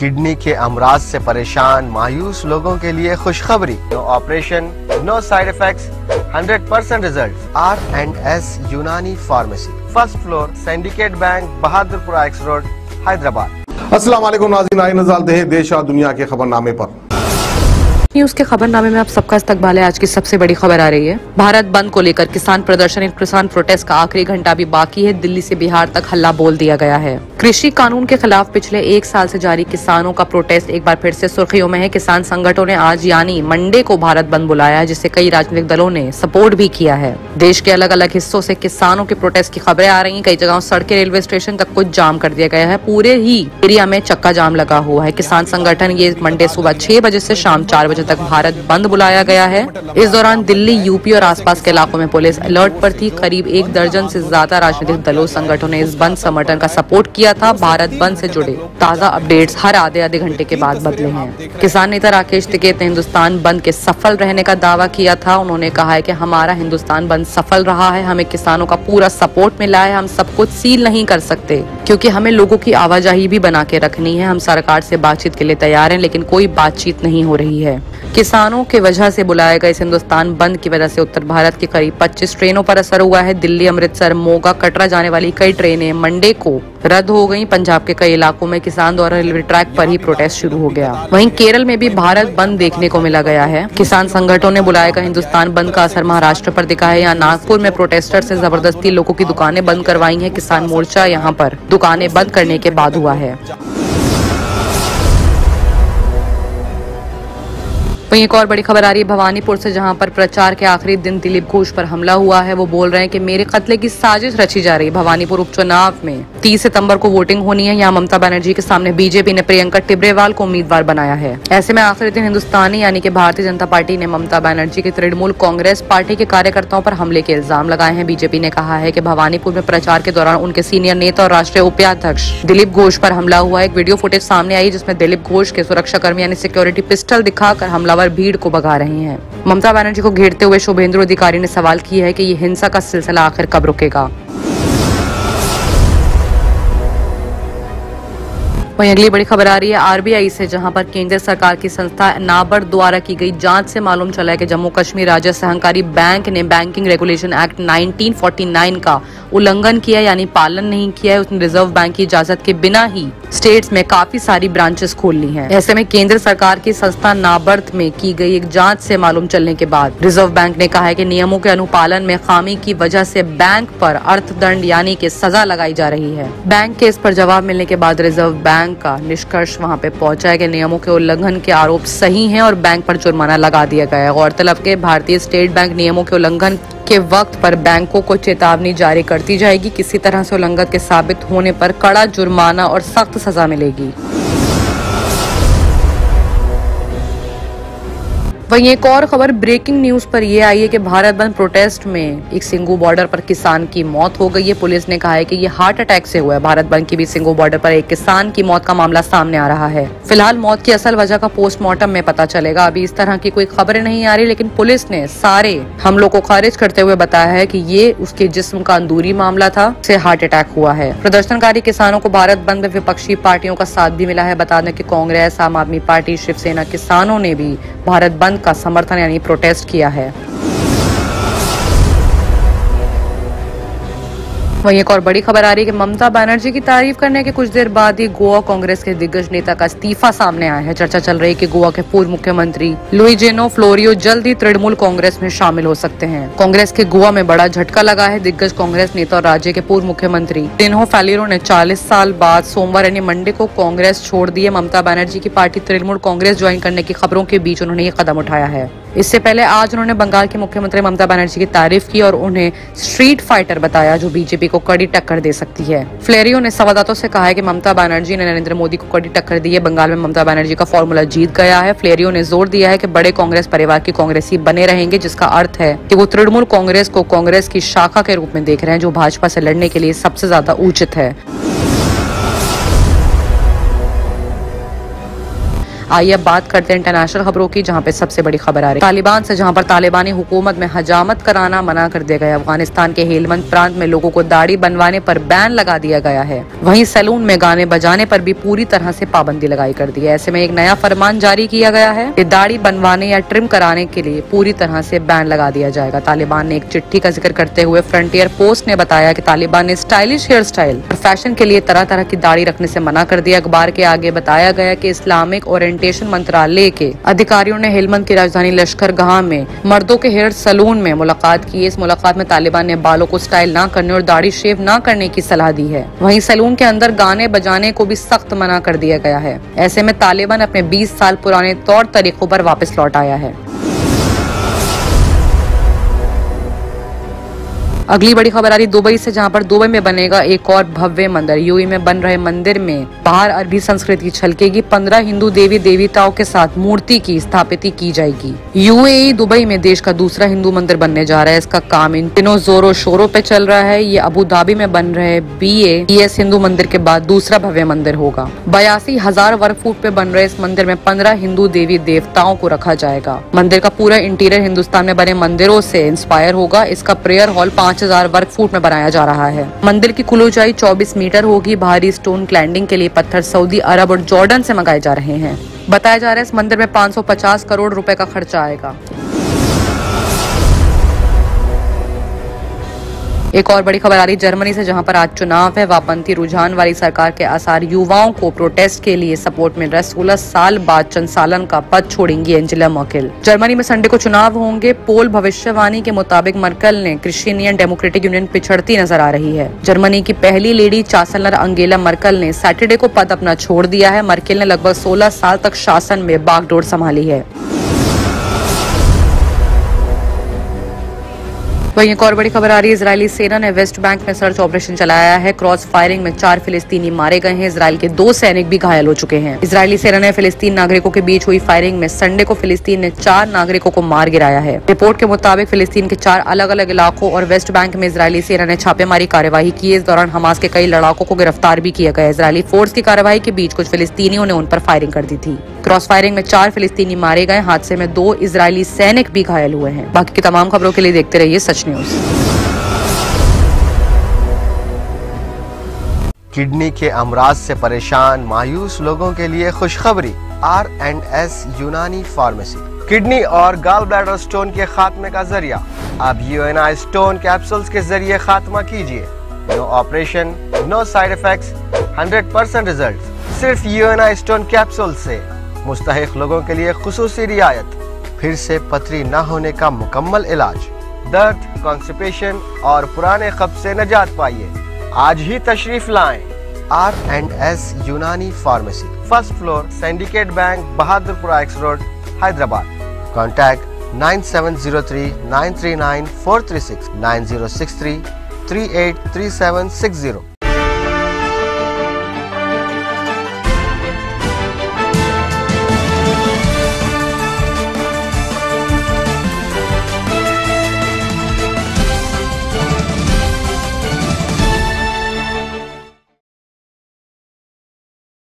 Kidney के अमराज से परेशान मायूस लोगों के लिए खुशखबरी। No operation, no side effects, 100% result. R&S Unani pharmacy, first floor, Syndicate Bank, Bahadurpura X road, Hyderabad. अस्सलाम वालेकुम नाज़रीन, आइए नज़र डालते हैं देश और दुनिया के खबरनामे पर। न्यूज के खबरनामे में आप सबका इस्तकबाल है। आज की सबसे बड़ी खबर आ रही है भारत बंद को लेकर किसान प्रदर्शन, किसान प्रोटेस्ट का आखिरी घंटा भी बाकी है। दिल्ली से बिहार तक हल्ला बोल दिया गया है। कृषि कानून के खिलाफ पिछले एक साल से जारी किसानों का प्रोटेस्ट एक बार फिर से सुर्खियों में है। किसान संगठनों ने आज यानी मंडे को भारत बंद बुलाया है, जिसे कई राजनीतिक दलों ने सपोर्ट भी किया है। देश के अलग अलग हिस्सों से किसानों के प्रोटेस्ट की खबरें आ रही है। कई जगहों सड़कें, रेलवे स्टेशन तक कुछ जाम कर दिया गया है। पूरे ही एरिया में चक्का जाम लगा हुआ है। किसान संगठन ये मंडे सुबह 6 बजे से शाम 4 बजे तक भारत बंद बुलाया गया है। इस दौरान दिल्ली, यूपी और आसपास के इलाकों में पुलिस अलर्ट पर थी। करीब 1 दर्जन से ज्यादा राजनीतिक दलों, संगठनों ने इस बंद समर्थन का सपोर्ट किया था। भारत बंद से जुड़े ताजा अपडेट्स हर आधे घंटे के बाद बदले हैं। किसान नेता राकेश टिकैत ने हिंदुस्तान बंद के सफल रहने का दावा किया था। उन्होंने कहा है कि हमारा हिंदुस्तान बंद सफल रहा है, हमें किसानों का पूरा सपोर्ट मिला है। हम सब कुछ सील नहीं कर सकते क्योंकि हमें लोगों की आवाजाही भी बना के रखनी है। हम सरकार से बातचीत के लिए तैयार हैं, लेकिन कोई बातचीत नहीं हो रही है। किसानों के वजह से बुलाए गए इस हिंदुस्तान बंद की वजह से उत्तर भारत के करीब 25 ट्रेनों पर असर हुआ है। दिल्ली, अमृतसर, मोगा, कटरा जाने वाली कई ट्रेनें मंडे को रद्द हो गईं। पंजाब के कई इलाकों में किसान द्वारा रेलवे ट्रैक पर ही प्रोटेस्ट शुरू हो गया। वहीं केरल में भी भारत बंद देखने को मिला गया है। किसान संगठनों ने बुलाए गए हिंदुस्तान बंद का असर महाराष्ट्र पर दिखा है। यहाँ नागपुर में प्रोटेस्टर से जबरदस्ती लोगों की दुकानें बंद करवाई है। किसान मोर्चा यहाँ पर दुकानें बंद करने के बाद हुआ है। वहीं एक और बड़ी खबर आ रही है भवानीपुर से, जहां पर प्रचार के आखिरी दिन दिलीप घोष पर हमला हुआ है। वो बोल रहे हैं कि मेरे कत्ले की साजिश रची जा रही है। भवानीपुर उपचुनाव में 30 सितंबर को वोटिंग होनी है। यहाँ ममता बनर्जी के सामने बीजेपी ने प्रियंका टिब्रेवाल को उम्मीदवार बनाया है। ऐसे में आखिरी दिन हिंदुस्तानी यानी कि भारतीय जनता पार्टी ने ममता बनर्जी की तृणमूल कांग्रेस पार्टी के कार्यकर्ताओं पर हमले के इल्जाम लगाए हैं। बीजेपी ने कहा है कि भवानीपुर में प्रचार के दौरान उनके सीनियर नेता और राष्ट्रीय उपाध्यक्ष दिलीप घोष पर हमला हुआ है। एक वीडियो फुटेज सामने आई जिसमें दिलीप घोष के सुरक्षाकर्मी यानी सिक्योरिटी पिस्टल दिखाकर हमलावर भीड़ को भगा रहे हैं। ममता बनर्जी को घेरते हुए शुभेंदु अधिकारी ने सवाल किया है कि ये हिंसा का सिलसिला आखिर कब रुकेगा। वहीं अगली बड़ी खबर आ रही है आरबीआई से, जहां पर केंद्र सरकार की संस्था नाबार्ड द्वारा की गई जांच से मालूम चला है कि जम्मू कश्मीर राज्य सहकारी बैंक ने बैंकिंग रेगुलेशन एक्ट 1949 का उल्लंघन किया, यानी पालन नहीं किया है। उसने रिजर्व बैंक की इजाजत के बिना ही स्टेट्स में काफी सारी ब्रांचेस खोल ली हैं। ऐसे में केंद्र सरकार की संस्था नाबार्ड में की गई एक जांच से मालूम चलने के बाद रिजर्व बैंक ने कहा है कि नियमों के अनुपालन में खामी की वजह से बैंक पर अर्थदंड यानी कि सजा लगाई जा रही है। बैंक के इस पर जवाब मिलने के बाद रिजर्व बैंक का निष्कर्ष वहां पे पहुंचा है कि नियमों के उल्लंघन के आरोप सही हैं और बैंक पर जुर्माना लगा दिया गया है। गौरतलब के भारतीय स्टेट बैंक नियमों के उल्लंघन के वक्त पर बैंकों को चेतावनी जारी करती जाएगी। किसी तरह से उल्लंघन के साबित होने पर कड़ा जुर्माना और सख्त सजा मिलेगी। वहीं एक और खबर ब्रेकिंग न्यूज पर यह आई है कि भारत बंद प्रोटेस्ट में एक सिंगू बॉर्डर पर किसान की मौत हो गई है। पुलिस ने कहा है कि ये हार्ट अटैक से हुआ है। भारत बंद के बीच सिंगू बॉर्डर पर एक किसान की मौत का मामला सामने आ रहा है। फिलहाल मौत की असल वजह का पोस्टमार्टम में पता चलेगा। अभी इस तरह की कोई खबरें नहीं आ रही, लेकिन पुलिस ने सारे हमलों को खारिज करते हुए बताया है कि ये उसके जिस्म का अंदरूनी मामला था, से हार्ट अटैक हुआ है। प्रदर्शनकारी किसानों को भारत बंद में विपक्षी पार्टियों का साथ भी मिला है। बता दें कि कांग्रेस, आम आदमी पार्टी, शिवसेना किसानों ने भी भारत बंद का समर्थन यानी प्रोटेस्ट किया है। वहीं एक और बड़ी खबर आ रही है कि ममता बनर्जी की तारीफ करने के कुछ देर बाद ही गोवा कांग्रेस के दिग्गज नेता का इस्तीफा सामने आया है। चर्चा चल रही है कि गोवा के पूर्व मुख्यमंत्री लुइजिनो फ्लोरियो जल्द ही तृणमूल कांग्रेस में शामिल हो सकते हैं। कांग्रेस के गोवा में बड़ा झटका लगा है। दिग्गज कांग्रेस नेता और राज्य के पूर्व मुख्यमंत्री टिन्हो फैलिरो ने 40 साल बाद सोमवार यानी मंडे को कांग्रेस छोड़ दी है। ममता बनर्जी की पार्टी तृणमूल कांग्रेस ज्वाइन करने की खबरों के बीच उन्होंने ये कदम उठाया है। इससे पहले आज उन्होंने बंगाल की मुख्यमंत्री ममता बनर्जी की तारीफ की और उन्हें स्ट्रीट फाइटर बताया जो बीजेपी को कड़ी टक्कर दे सकती है। फ्लेरियो ने संवाददाताओं से कहा है कि ममता बनर्जी ने नरेंद्र मोदी को कड़ी टक्कर दी है। बंगाल में ममता बनर्जी का फॉर्मूला जीत गया है। फ्लेरियो ने जोर दिया है कि बड़े कांग्रेस परिवार की कांग्रेसी बने रहेंगे, जिसका अर्थ है कि वो तृणमूल कांग्रेस को कांग्रेस की शाखा के रूप में देख रहे हैं, जो भाजपा से लड़ने के लिए सबसे ज्यादा उचित है। आइए अब बात करते हैं इंटरनेशनल खबरों की, जहां पे सबसे बड़ी खबर आ रही है तालिबान से, जहां पर तालिबानी हुकूमत में हजामत कराना मना कर दिया गया। अफगानिस्तान के हेलमंद प्रांत में लोगों को दाढ़ी बनवाने पर बैन लगा दिया गया है। वहीं सैलून में गाने बजाने पर भी पूरी तरह से पाबंदी लगाई कर दी है। ऐसे में एक नया फरमान जारी किया गया है कि दाढ़ी बनवाने या ट्रिम कराने के लिए पूरी तरह से बैन लगा दिया जाएगा। तालिबान ने एक चिट्ठी का जिक्र करते हुए फ्रंटियर पोस्ट ने बताया कि तालिबान ने स्टाइलिश हेयर स्टाइल और फैशन के लिए तरह तरह की दाढ़ी रखने से मना कर दिया। अखबार के आगे बताया गया कि इस्लामिक ओरिएंटेशन मंत्रालय के अधिकारियों ने हेलमंद की राजधानी लश्करगाह में मर्दों के हेयर सैलून में मुलाकात की। इस मुलाकात में तालिबान ने बालों को स्टाइल न करने और दाढ़ी शेव न करने की सलाह दी है। वहीं सैलून के अंदर गाने बजाने को भी सख्त मना कर दिया गया है। ऐसे में तालिबान अपने 20 साल पुराने तौर तरीकों पर वापस लौट आया है। अगली बड़ी खबर आ रही दुबई से, जहां पर दुबई में बनेगा एक और भव्य मंदिर। यूएई में बन रहे मंदिर में बाहर अरबी संस्कृति छलकेगी। 15 हिंदू देवी देवताओं के साथ मूर्ति की स्थापित की जाएगी। यूएई दुबई में देश का दूसरा हिंदू मंदिर बनने जा रहा है। इसका काम इन दिनों जोरों शोरों पे चल रहा है। ये अबू धाबी में बन रहे BAES हिंदू मंदिर के बाद दूसरा भव्य मंदिर होगा। 82,000 वर्ग फुट पे बन रहे इस मंदिर में 15 हिंदू देवी देवताओं को रखा जाएगा। मंदिर का पूरा इंटीरियर हिंदुस्तान में बने मंदिरों से इंस्पायर होगा। इसका प्रेयर हॉल 5,000 वर्ग फुट में बनाया जा रहा है। मंदिर की कुल ऊंचाई 24 मीटर होगी। भारी स्टोन क्लैंडिंग के लिए पत्थर सऊदी अरब और जॉर्डन से मंगाए जा रहे हैं। बताया जा रहा है इस मंदिर में 550 करोड़ रुपए का खर्चा आएगा। एक और बड़ी खबर आ रही जर्मनी से, जहां पर आज चुनाव है। वामपंथी रुझान वाली सरकार के आसार युवाओं को प्रोटेस्ट के लिए सपोर्ट मिल रहा है। 16 साल बाद चांसलर का पद छोड़ेंगी एंजेला मर्केल। जर्मनी में संडे को चुनाव होंगे। पोल भविष्यवाणी के मुताबिक मर्केल ने क्रिश्चियन डेमोक्रेटिक यूनियन पिछड़ती नजर आ रही है। जर्मनी की पहली लेडी चांसलर अंगेला मर्केल ने सैटरडे को पद अपना छोड़ दिया है। मर्केल ने लगभग 16 साल तक शासन में बागडोर संभाली है। वहीं एक और बड़ी खबर आ रही है इजरायली सेना ने वेस्ट बैंक में सर्च ऑपरेशन चलाया है। क्रॉस फायरिंग में 4 फिलिस्तीनी मारे गए हैं। इजराइल के 2 सैनिक भी घायल हो चुके हैं। इजरायली सेना ने फिलिस्तीन नागरिकों के बीच हुई फायरिंग में संडे को फिलिस्तीन ने 4 नागरिकों को मार गिराया है। रिपोर्ट के मुताबिक फिलिस्तीन के 4 अलग अलग इलाकों और वेस्ट बैंक में इजरायली सेना ने छापेमारी कार्यवाही की है। इस दौरान हमास के कई लड़ाकों को गिरफ्तार भी किया गया। इजरायली फोर्स की कार्यवाही के बीच कुछ फिलिस्तीनियों ने उन पर फायरिंग कर दी थी। क्रॉस फायरिंग में 4 फिलिस्तीनी मारे गए। हादसे में 2 इजरायली सैनिक भी घायल हुए हैं। बाकी की तमाम खबरों के लिए देखते रहिए सच न्यूज। किडनी के अमराज से परेशान मायूस लोगों के लिए खुशखबरी। R&S यूनानी फार्मेसी किडनी और गॉल ब्लैडर स्टोन के खात्मे का जरिया। अब UNI स्टोन कैप्सूल्स के जरिए खात्मा कीजिए। No operation, no side effects, 100% result. सिर्फ UNI स्टोन कैप्सूल से मुस्तहिक लोगों के लिए खुसूसी रियायत। फिर से पथरी न होने का मुकम्मल इलाज। दर्द, कॉन्स्टिपेशन और पुराने कब्ज से निजात पाइए। आज ही तशरीफ लाएं। R&S Unani pharmacy, first floor, Syndicate Bank, Bahadurpura X road, Hyderabad. Contact 9703 939 436 9063 383760।